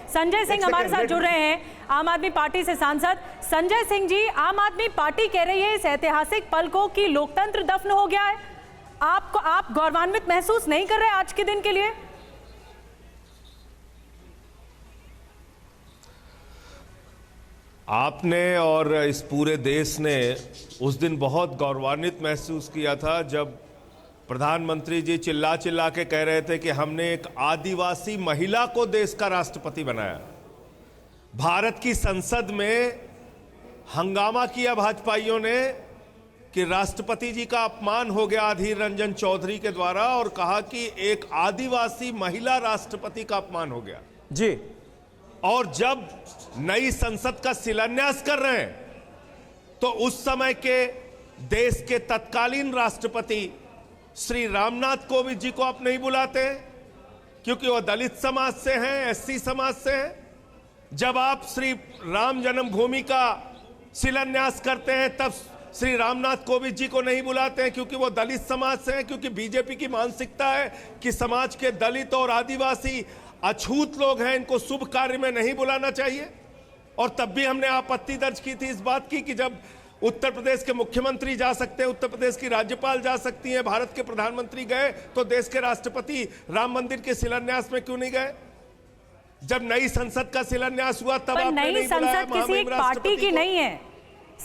संजय सिंह हमारे साथ जुड़ रहे हैं, आम आदमी पार्टी से सांसद। संजय सिंह जी, आम आदमी पार्टी कह रही है इस ऐतिहासिक पल को कि लोकतंत्र दफन हो गया है। आप गौरवान्वित महसूस नहीं कर रहे आज के दिन के लिए? आपने और इस पूरे देश ने उस दिन बहुत गौरवान्वित महसूस किया था जब प्रधानमंत्री जी चिल्ला चिल्ला के कह रहे थे कि हमने एक आदिवासी महिला को देश का राष्ट्रपति बनाया। भारत की संसद में हंगामा किया भाजपाइयों ने कि राष्ट्रपति जी का अपमान हो गया अधीर रंजन चौधरी के द्वारा, और कहा कि एक आदिवासी महिला राष्ट्रपति का अपमान हो गया जी। और जब नई संसद का शिलान्यास कर रहे हैं तो उस समय के देश के तत्कालीन राष्ट्रपति श्री रामनाथ कोविंद जी को आप नहीं बुलाते क्योंकि वो दलित समाज से हैं, एससी समाज से हैं। जब आप श्री राम जन्मभूमि का शिलान्यास करते हैं तब श्री रामनाथ कोविंद जी को नहीं बुलाते हैं क्योंकि वो दलित समाज से हैं, क्योंकि बीजेपी की मानसिकता है कि समाज के दलित और आदिवासी अछूत लोग हैं, इनको शुभ कार्य में नहीं बुलाना चाहिए। और तब भी हमने आपत्ति दर्ज की थी इस बात की कि जब उत्तर प्रदेश के मुख्यमंत्री जा सकते हैं, उत्तर प्रदेश की राज्यपाल जा सकती हैं, भारत के प्रधानमंत्री गए, तो देश के राष्ट्रपति राम मंदिर के शिलान्यास में क्यों नहीं गए? जब नई संसद का शिलान्यास हुआ तब आपने नहीं बुलाया किसी एक पार्टी की नहीं है।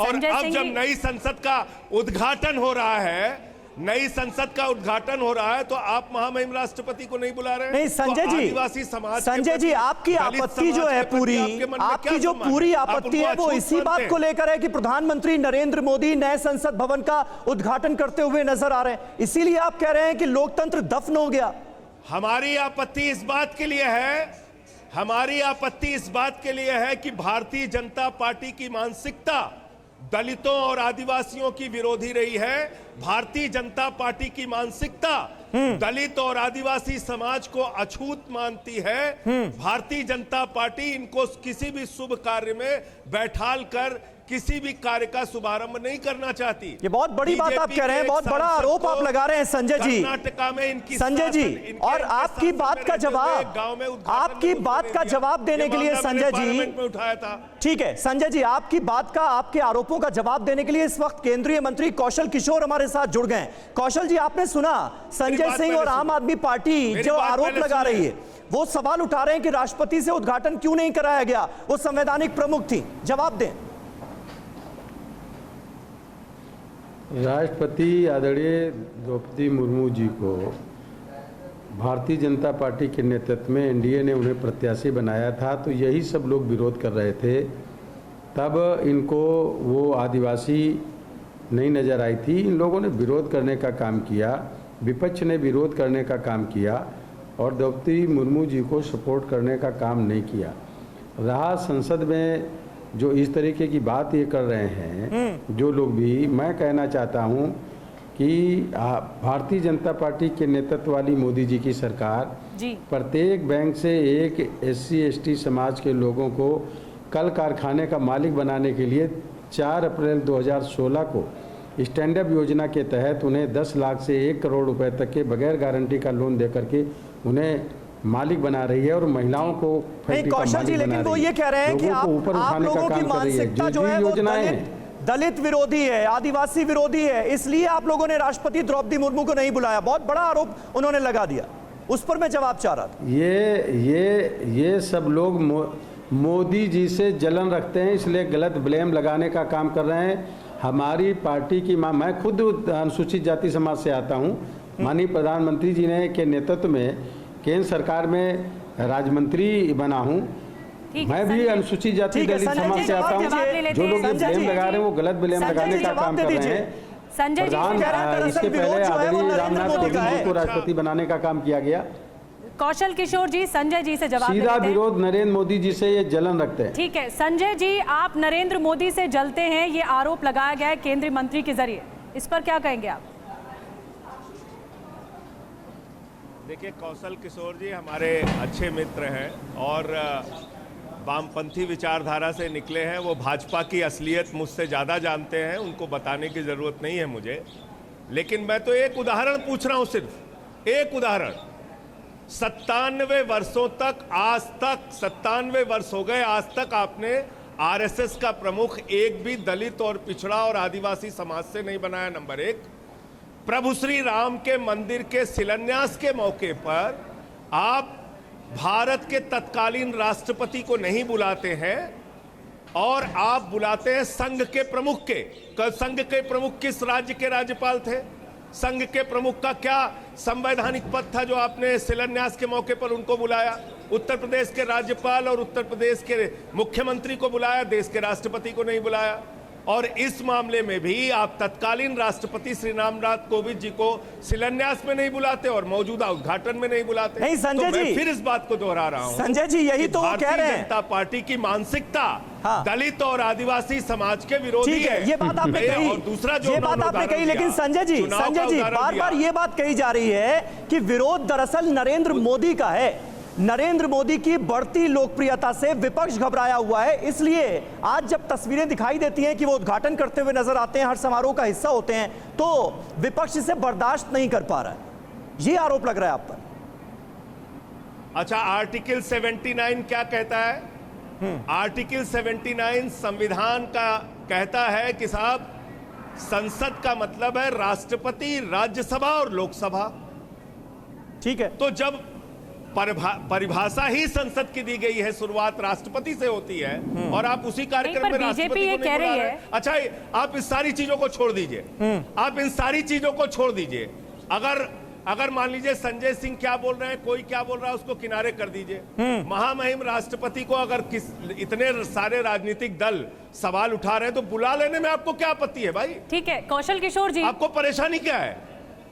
और अब जब नई संसद का उद्घाटन हो रहा है, नई संसद का उद्घाटन हो रहा है, तो आप महामहिम राष्ट्रपति को नहीं बुला रहे हैं? नहीं संजय जी, आदिवासी समाज, संजय जी, आपकी आपत्ति जो है पूरी, आपकी जो पूरी आपत्ति है वो इसी बात को लेकर है कि प्रधानमंत्री नरेंद्र मोदी नए संसद भवन का उद्घाटन करते हुए नजर आ रहे हैं, इसीलिए आप कह रहे हैं कि लोकतंत्र दफन हो गया। हमारी आपत्ति इस बात के लिए है, हमारी आपत्ति इस बात के लिए है कि भारतीय जनता पार्टी की मानसिकता दलितों और आदिवासियों की विरोधी रही है। भारतीय जनता पार्टी की मानसिकता दलित और आदिवासी समाज को अछूत मानती है। भारतीय जनता पार्टी इनको किसी भी शुभ कार्य में बैठाल कर किसी भी कार्य का शुभारंभ नहीं करना चाहती। ये बहुत बड़ी बात आप कह रहे हैं, बहुत बड़ा आरोप आप लगा रहे हैं संजय जी। कर्नाटका में इनकी संजय जी, और आपकी बात का जवाब, आपकी बात का जवाब देने के लिए संजय जी उठाया था। ठीक है संजय जी, आपकी बात का, आपके आरोपों का जवाब देने के लिए इस वक्त केंद्रीय मंत्री कौशल किशोर हमारे साथ जुड़ गए। कौशल जी, आपने सुना संजय सिंह और आम आदमी पार्टी जो आरोप लगा रही है, वो सवाल उठा रहे हैं कि राष्ट्रपति से उद्घाटन क्यों नहीं कराया गया, वो संवैधानिक प्रमुख थी, जवाब दें। राष्ट्रपति आदरणीय द्रौपदी मुर्मू जी को भारतीय जनता पार्टी के नेतृत्व में एनडीए ने उन्हें प्रत्याशी बनाया था, तो यही सब लोग विरोध कर रहे थे। तब इनको वो आदिवासी नहीं नज़र आई थी। इन लोगों ने विरोध करने का काम किया, विपक्ष ने विरोध करने का काम किया और द्रौपदी मुर्मू जी को सपोर्ट करने का काम नहीं किया। रहा संसद में जो इस तरीके की बात ये कर रहे हैं जो लोग भी, मैं कहना चाहता हूँ कि भारतीय जनता पार्टी के नेतृत्व वाली मोदी जी की सरकार प्रत्येक बैंक से एक एससी एसटी समाज के लोगों को कल कारखाने का मालिक बनाने के लिए 4 अप्रैल 2016 को स्टैंड अप योजना के तहत उन्हें 10 लाख से 1 करोड़ रुपए तक के बगैर गारंटी का लोन दे करके उन्हें मालिक बना रही है और महिलाओं को कौशल जी, लेकिन वो ये कह रहे हैं कि आप लोगों की मानसिकता जो है वो दलित विरोधी है, आदिवासी विरोधी है, इसलिए आप लोगों ने राष्ट्रपति द्रौपदी मुर्मू को नहीं बुलाया। बहुत बड़ा आरोप उन्होंने लगा दिया, उस पर मैं जवाब चाह रहा था। ये सब लोग मोदी जी से जलन रखते हैं, इसलिए गलत ब्लेम लगाने का काम कर रहे हैं। हमारी पार्टी की मैं खुद अनुसूचित जाति समाज से आता हूँ। माननीय प्रधानमंत्री जी ने के नेतृत्व में केंद्र सरकार में राज्यमंत्री बना हूँ। मैं भी अनुसूचित जाति दलित समाज से आता हूँ। जो लोग ब्लेम लगा रहे हैं वो गलत ब्लेम लगाने का काम कर रहे हैं। संजय जी, इसके पहले आदरणीय रामनाथ कोविंद जी को राष्ट्रपति बनाने का काम किया गया। कौशल किशोर जी, संजय जी से जवाब सीधा विरोध नरेंद्र मोदी जी से ये जलन रखते हैं। ठीक है संजय जी, आप नरेंद्र मोदी से जलते हैं, ये आरोप लगाया गया है केंद्रीय मंत्री के जरिए, इस पर क्या कहेंगे आप? देखिए, कौशल किशोर जी हमारे अच्छे मित्र हैं और वामपंथी विचारधारा से निकले हैं। वो भाजपा की असलियत मुझसे ज़्यादा जानते हैं, उनको बताने की ज़रूरत नहीं है मुझे। लेकिन मैं तो एक उदाहरण पूछ रहा हूँ, सिर्फ एक उदाहरण। 97 वर्षों तक, आज तक 97 वर्ष हो गए, आज तक आपने आरएसएस का प्रमुख एक भी दलित और पिछड़ा और आदिवासी समाज से नहीं बनाया। नंबर एक, प्रभु श्री राम के मंदिर के शिलान्यास के मौके पर आप भारत के तत्कालीन राष्ट्रपति को नहीं बुलाते हैं और आप बुलाते हैं संघ के प्रमुख के। संघ के प्रमुख किस राज्य के राज्यपाल थे? संघ के प्रमुख का क्या संवैधानिक पद था जो आपने शिलान्यास के मौके पर उनको बुलाया? उत्तर प्रदेश के राज्यपाल और उत्तर प्रदेश के मुख्यमंत्री को बुलाया, देश के राष्ट्रपति को नहीं बुलाया। और इस मामले में भी आप तत्कालीन राष्ट्रपति श्री रामनाथ कोविंद जी को शिलान्यास में नहीं बुलाते और मौजूदा उद्घाटन में नहीं बुलाते। नहीं संजय तो मैं जी, फिर इस बात को दोहरा रहा हूं, संजय जी यही तो वो कह रहे हैं, भारतीय जनता पार्टी की मानसिकता हाँ। दलित और आदिवासी समाज के विरोधी ठीक है, ये बात आपने कही, और दूसरा जो ये बात आपने कही, लेकिन संजय जी बार बार ये बात कही जा रही है कि विरोध दरअसल नरेंद्र मोदी का है। नरेंद्र मोदी की बढ़ती लोकप्रियता से विपक्ष घबराया हुआ है, इसलिए आज जब तस्वीरें दिखाई देती हैं कि वो उद्घाटन करते हुए नजर आते हैं, हर समारोह का हिस्सा होते हैं, तो विपक्ष इसे बर्दाश्त नहीं कर पा रहा है। ये आरोप लग रहा है आप पर। अच्छा, आर्टिकल 79 क्या कहता है? आर्टिकल 79 संविधान का कहता है कि साहब, संसद का मतलब है राष्ट्रपति, राज्यसभा और लोकसभा। ठीक है, तो जब परिभाषा ही संसद की दी गई है, शुरुआत राष्ट्रपति से होती है और आप उसी कार्यक्रम में राष्ट्रपति को नहीं बुला रहे। अच्छा, आप इस सारी चीजों को छोड़ दीजिए, आप इन सारी चीजों को छोड़ दीजिए। अगर मान लीजिए संजय सिंह क्या बोल रहे हैं, कोई क्या बोल रहा है, उसको किनारे कर दीजिए। महामहिम राष्ट्रपति को अगर इतने सारे राजनीतिक दल सवाल उठा रहे हैं तो बुला लेने में आपको क्या आपत्ति है भाई? ठीक है कौशल किशोर जी, आपको परेशानी क्या है?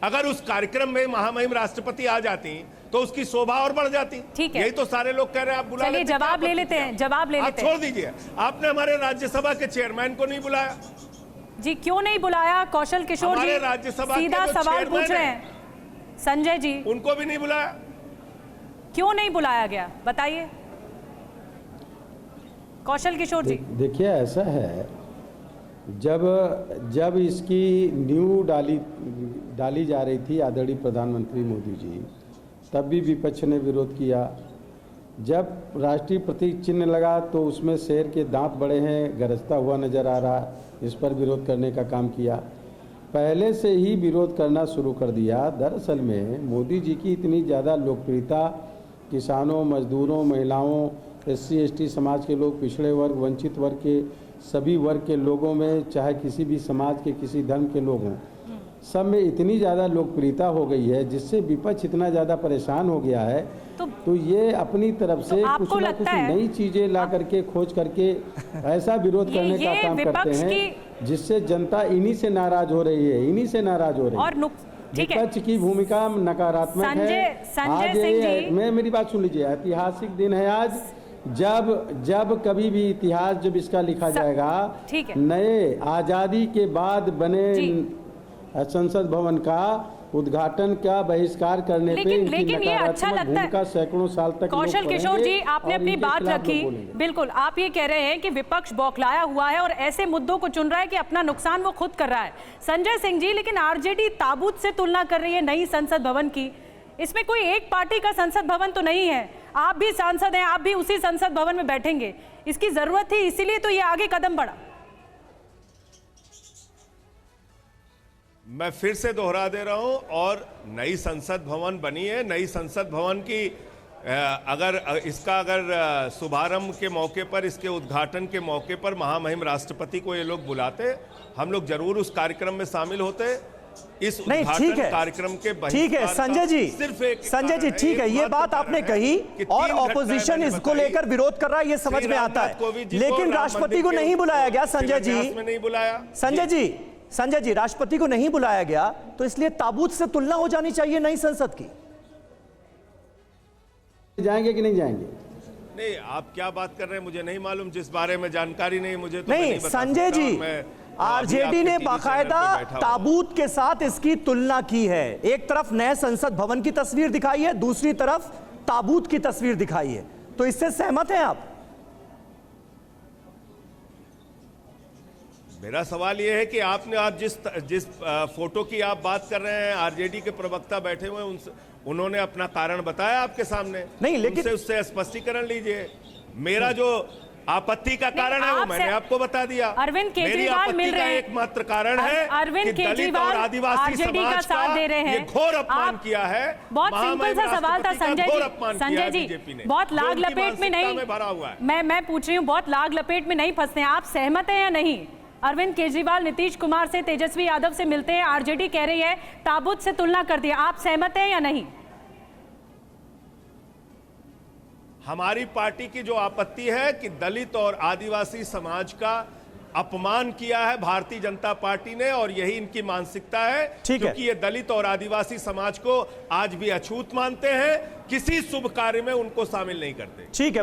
अगर उस कार्यक्रम में महामहिम राष्ट्रपति आ जाती तो उसकी शोभा और बढ़ जाती। ठीक है, यही तो सारे लोग कह रहे हैं, आप बुला चलिए जवाब ले लेते हैं, जवाब ले लेते हैं। छोड़ दीजिए, आपने हमारे राज्यसभा के चेयरमैन को नहीं बुलाया जी। क्यों नहीं बुलाया कौशल किशोर जी? राज्यसभा सीधा सवाल पूछ रहे हैं संजय जी, उनको भी नहीं बुलाया। क्यों नहीं बुलाया गया बताइए कौशल किशोर जी। देखिए ऐसा है, जब इसकी नींव डाली जा रही थी आदरणीय प्रधानमंत्री मोदी जी, तब भी विपक्ष ने विरोध किया। जब राष्ट्रीय प्रतीक चिन्ह लगा तो उसमें शेर के दांत बड़े हैं, गरजता हुआ नजर आ रहा, इस पर विरोध करने का काम किया। पहले से ही विरोध करना शुरू कर दिया। दरअसल में मोदी जी की इतनी ज़्यादा लोकप्रियता किसानों, मजदूरों, महिलाओं, SC ST समाज के लोग, पिछड़े वर्ग, वंचित वर्ग के सभी वर्ग के लोगों में, चाहे किसी भी समाज के किसी धर्म के लोग हों, सब में इतनी ज़्यादा लोकप्रियता हो गई है जिससे विपक्ष इतना ज़्यादा परेशान हो गया है। तो ये अपनी तरफ से कुछ ना कुछ नई चीज़ें ला करके खोज करके ऐसा विरोध करने का काम करते हैं जिससे जनता इन्हीं से नाराज हो रही है, इन्हीं से नाराज हो रही है। विपक्ष की भूमिका नकारात्मक है। आज मेरी बात सुन लीजिए, ऐतिहासिक दिन है आज, जब कभी भी इतिहास जब इसका लिखा जाएगा, नए आज़ादी के बाद बने संसद भवन का उद्घाटन का बहिष्कार करने पे इनकी नकारात्मक भूमिका सैकड़ों साल तक। कौशल किशोर जी, आपने अपनी बात रखी, बिल्कुल आप ये कह रहे हैं कि विपक्ष बौखलाया हुआ है और ऐसे मुद्दों को चुन रहा है कि अपना नुकसान वो खुद कर रहा है। संजय सिंह जी, लेकिन आरजेडी ताबूत से तुलना कर रही है नई संसद भवन की। इसमें कोई एक पार्टी का संसद भवन तो नहीं है, आप भी सांसद हैं, आप भी उसी संसद भवन में बैठेंगे। इसकी जरूरत थी, इसीलिए तो ये आगे कदम बढ़ा। मैं फिर से दोहरा दे रहा हूं, और नई संसद भवन बनी है। नई संसद भवन की अगर शुभारंभ के मौके पर, इसके उद्घाटन के मौके पर महामहिम राष्ट्रपति को ये लोग बुलाते, हम लोग जरूर उस कार्यक्रम में शामिल होते। इस उद्घाटन कार्यक्रम के ठीक है संजय जी, संजय जी ठीक है, ये बात आपने कही और ऑपोजिशन इसको लेकर विरोध कर रहा है, ये समझ में आता है, लेकिन राष्ट्रपति को नहीं बुलाया गया। संजय जी, संजय जी राष्ट्रपति को नहीं बुलाया गया, तो इसलिए ताबूत से तुलना हो जानी चाहिए नई संसद की। जाएंगे कि नहीं जाएंगे? नहीं, आप क्या बात कर रहे हैं मुझे नहीं मालूम, जिस बारे में जानकारी नहीं मुझे तो नहीं संजय जी, आरजेडी ने बाकायदा ताबूत के साथ इसकी तुलना की है। एक तरफ नए संसद भवन की तस्वीर दिखाई है, दूसरी तरफ ताबूत की तस्वीर दिखाई है, तो इससे सहमत हैं आप? मेरा सवाल यह है कि आपने आज जिस फोटो की आप बात कर रहे हैं, आरजेडी के प्रवक्ता बैठे हुए हैं, उन्होंने अपना कारण बताया आपके सामने? नहीं, लेकिन उससे स्पष्टीकरण लीजिए। मेरा जो आपत्ति का कारण है वो मैंने आपको बता दिया। अरविंद केजरीवाल मिल रहे हैं, एकमात्र कारण है अरविंद कि दलित केजरीवाल और आदिवासी आरजेडी का समाज साथ दे रहे हैं। ये घोर अपमान आप किया है। बहुत सिंपल सा सवाल था संजय जी, बहुत लाग लपेट में नहीं भरा हुआ है। मैं पूछ रही हूँ, बहुत लाग लपेट में नहीं फंसते हैं आप, सहमत हैं या नहीं? अरविंद केजरीवाल नीतीश कुमार से, तेजस्वी यादव से मिलते हैं, आरजेडी कह रही है ताबूत से तुलना कर दिया, आप सहमत हैं या नहीं? हमारी पार्टी की जो आपत्ति है कि दलित और आदिवासी समाज का अपमान किया है भारतीय जनता पार्टी ने, और यही इनकी मानसिकता है, क्योंकि ये दलित और आदिवासी समाज को आज भी अछूत मानते हैं, किसी शुभ कार्य में उनको शामिल नहीं करते। ठीक है।